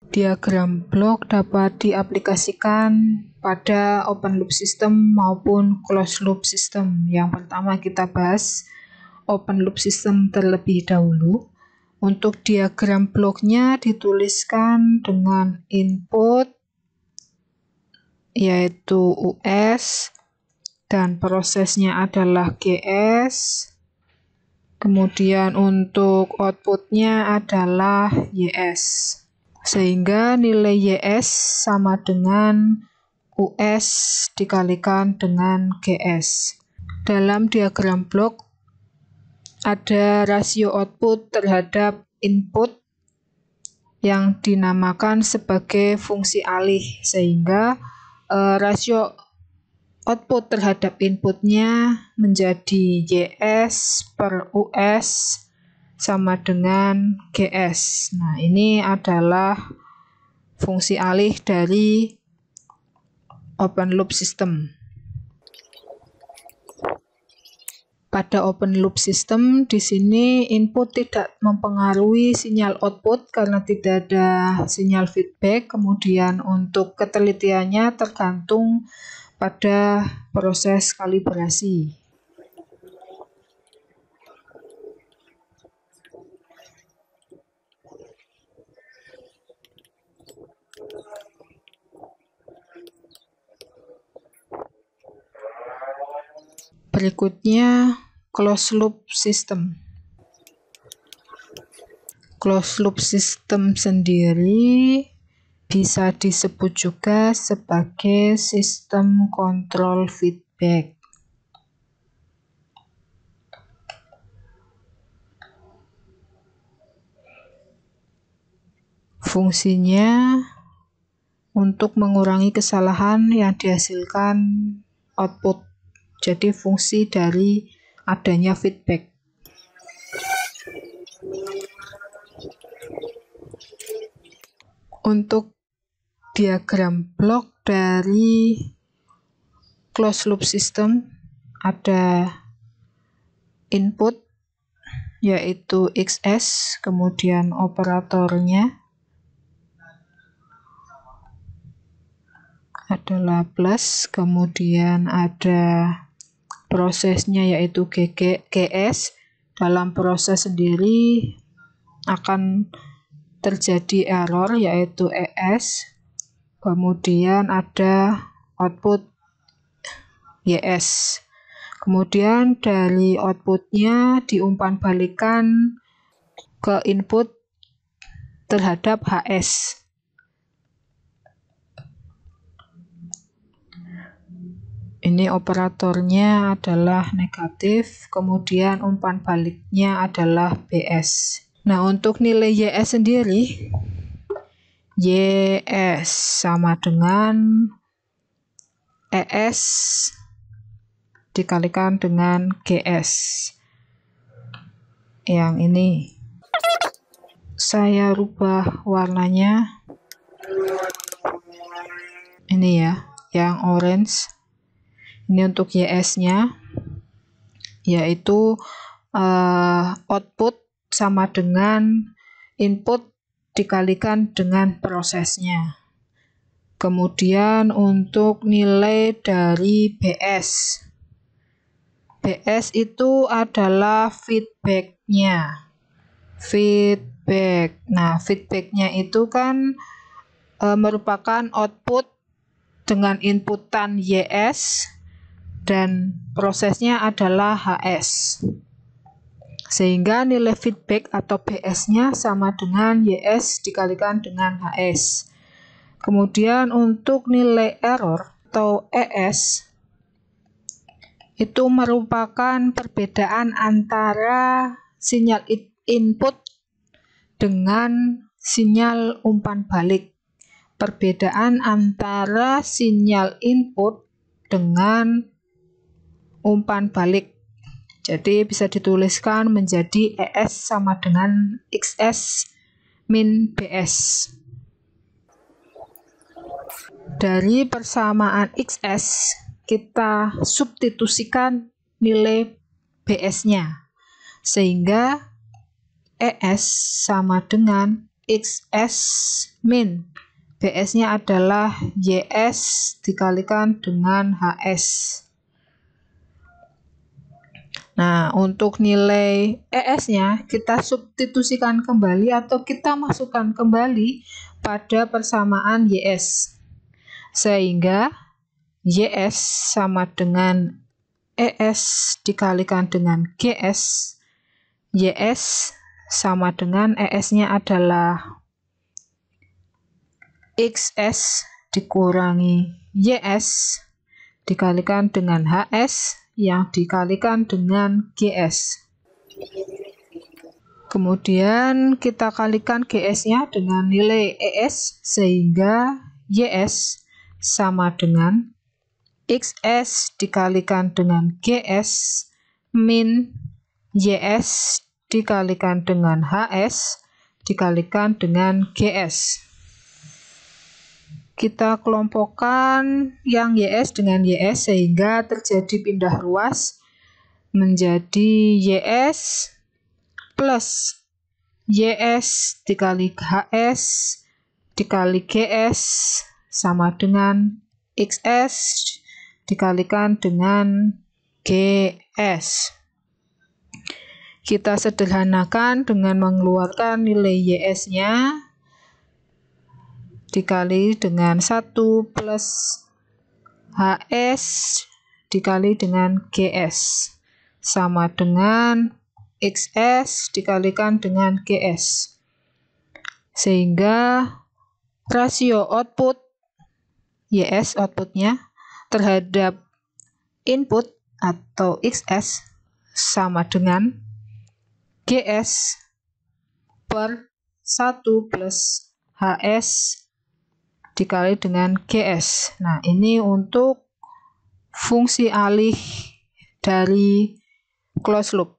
Diagram blok dapat diaplikasikan pada open loop system maupun closed loop system. Yang pertama kita bahas open loop system terlebih dahulu. Untuk diagram bloknya dituliskan dengan input yaitu US dan prosesnya adalah GS. Kemudian untuk outputnya adalah YS. Sehingga nilai YS sama dengan US dikalikan dengan GS. Dalam diagram blok ada rasio output terhadap input yang dinamakan sebagai fungsi alih, sehingga rasio output terhadap inputnya menjadi YS per US sama dengan GS. Nah, ini adalah fungsi alih dari open loop system. Pada open loop system di sini input tidak mempengaruhi sinyal output karena tidak ada sinyal feedback. Kemudian untuk ketelitiannya tergantung pada proses kalibrasi. Berikutnya closed loop system. Closed loop system sendiri bisa disebut juga sebagai sistem kontrol feedback. Fungsinya untuk mengurangi kesalahan yang dihasilkan output. Jadi fungsi dari adanya feedback. Untuk diagram blok dari closed loop system ada input yaitu XS, kemudian operatornya adalah plus, kemudian ada prosesnya yaitu GS. Dalam proses sendiri akan terjadi error yaitu ES. Kemudian ada output YS. Kemudian dari outputnya diumpan balikan ke input terhadap HS. Ini operatornya adalah negatif, kemudian umpan baliknya adalah BS. Nah, untuk nilai YS sendiri, YS sama dengan ES dikalikan dengan GS. Yang ini saya rubah warnanya. Ini ya, yang orange. Ini untuk YS-nya, yaitu output sama dengan input dikalikan dengan prosesnya. Kemudian untuk nilai dari BS. BS itu adalah feedback-nya. Feedback. Nah, feedback-nya itu kan merupakan output dengan inputan YS dan prosesnya adalah HS. Sehingga nilai feedback atau BS-nya sama dengan YS dikalikan dengan HS. Kemudian untuk nilai error atau ES itu merupakan perbedaan antara sinyal input dengan sinyal umpan balik. Perbedaan antara sinyal input dengan umpan balik. Jadi bisa dituliskan menjadi ES sama dengan XS min BS. Dari persamaan XS kita substitusikan nilai BS-nya, sehingga ES sama dengan XS min. BS-nya adalah YS dikalikan dengan HS. Nah, untuk nilai ES-nya kita substitusikan kembali atau kita masukkan kembali pada persamaan YS. Sehingga YS sama dengan ES dikalikan dengan GS. YS sama dengan ES-nya adalah XS dikurangi YS dikalikan dengan HS yang dikalikan dengan GS. Kemudian kita kalikan GS-nya dengan nilai ES sehingga YS sama dengan XS dikalikan dengan GS min YS dikalikan dengan HS dikalikan dengan GS. Kita kelompokkan yang YS dengan YS sehingga terjadi pindah ruas menjadi YS plus YS dikali HS dikali GS sama dengan XS dikalikan dengan GS. Kita sederhanakan dengan mengeluarkan nilai YS-nya dikali dengan 1 plus HS dikali dengan GS sama dengan XS dikalikan dengan GS. Sehingga rasio output YS outputnya terhadap input atau XS sama dengan GS per 1 plus HS dikali dengan GS. Nah, ini untuk fungsi alih dari closed loop.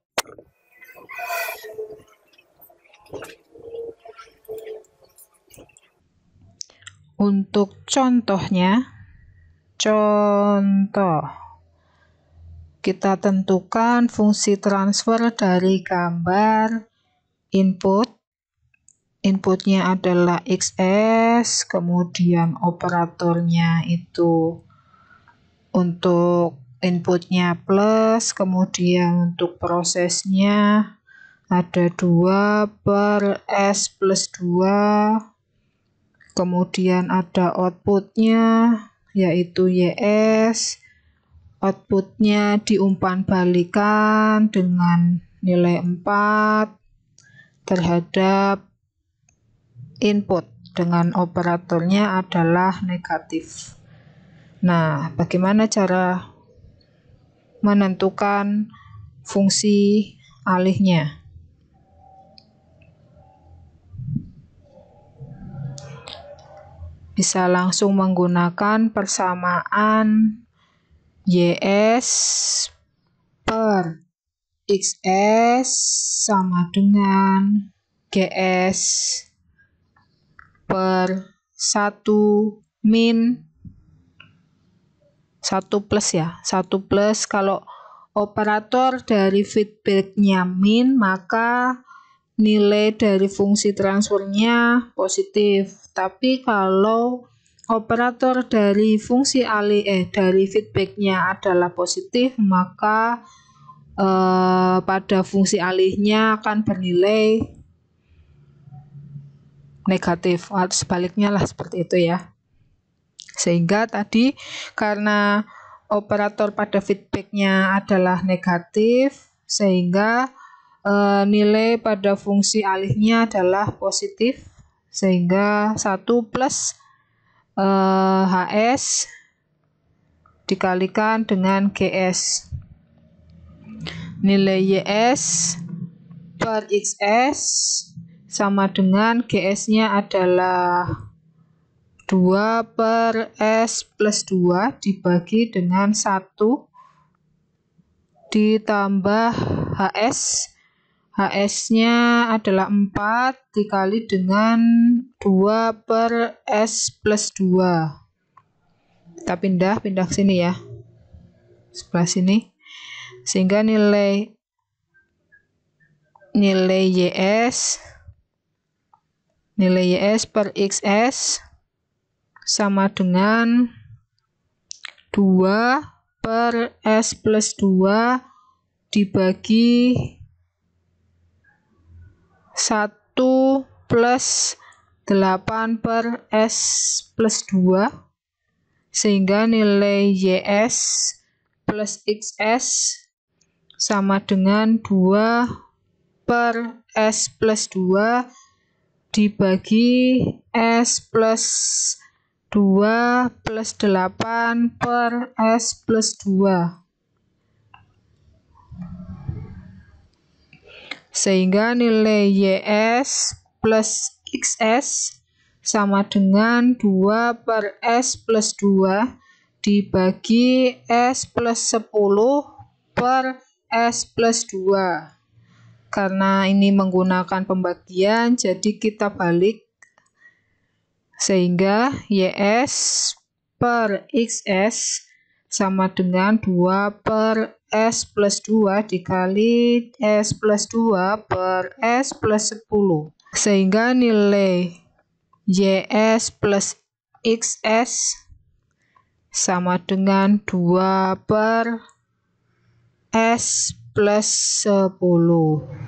Untuk contohnya, kita tentukan fungsi transfer dari gambar input. Inputnya adalah XS, kemudian operatornya itu untuk inputnya plus, kemudian untuk prosesnya ada 2 per S plus 2, kemudian ada outputnya yaitu YS, outputnya diumpan balikan dengan nilai 4 terhadap input dengan operatornya adalah negatif. Nah, bagaimana cara menentukan fungsi alihnya? Bisa langsung menggunakan persamaan YS per XS sama dengan GS per 1 min 1 plus ya, 1 plus. Kalau operator dari feedbacknya min, maka nilai dari fungsi transfernya positif. Tapi kalau operator dari fungsi alih dari feedbacknya adalah positif, maka pada fungsi alihnya akan bernilai negatif, atau sebaliknya lah, seperti itu ya. Sehingga tadi karena operator pada feedbacknya adalah negatif, sehingga nilai pada fungsi alihnya adalah positif, sehingga 1 plus HS dikalikan dengan GS. Nilai YS per XS sama dengan GS-nya adalah 2 per S plus 2 dibagi dengan 1 ditambah HS. HS-nya adalah 4 dikali dengan 2 per S plus 2. Kita pindah ke sini ya, sebelah sini. Sehingga nilai YS Nilai YS per XS sama dengan 2 per S plus 2 dibagi 1 plus 8 per S plus 2, sehingga nilai YS plus XS sama dengan 2 per S plus 2 dibagi S plus 2 plus 8 per S plus 2. Sehingga nilai YS plus XS sama dengan 2 per S plus 2 dibagi S plus 10 per S plus 2. Karena ini menggunakan pembagian, jadi kita balik. Sehingga YS per XS sama dengan 2 per S plus 2 dikali S plus 2 per S plus 10. Sehingga nilai YS plus XS sama dengan 2 per S plus 10.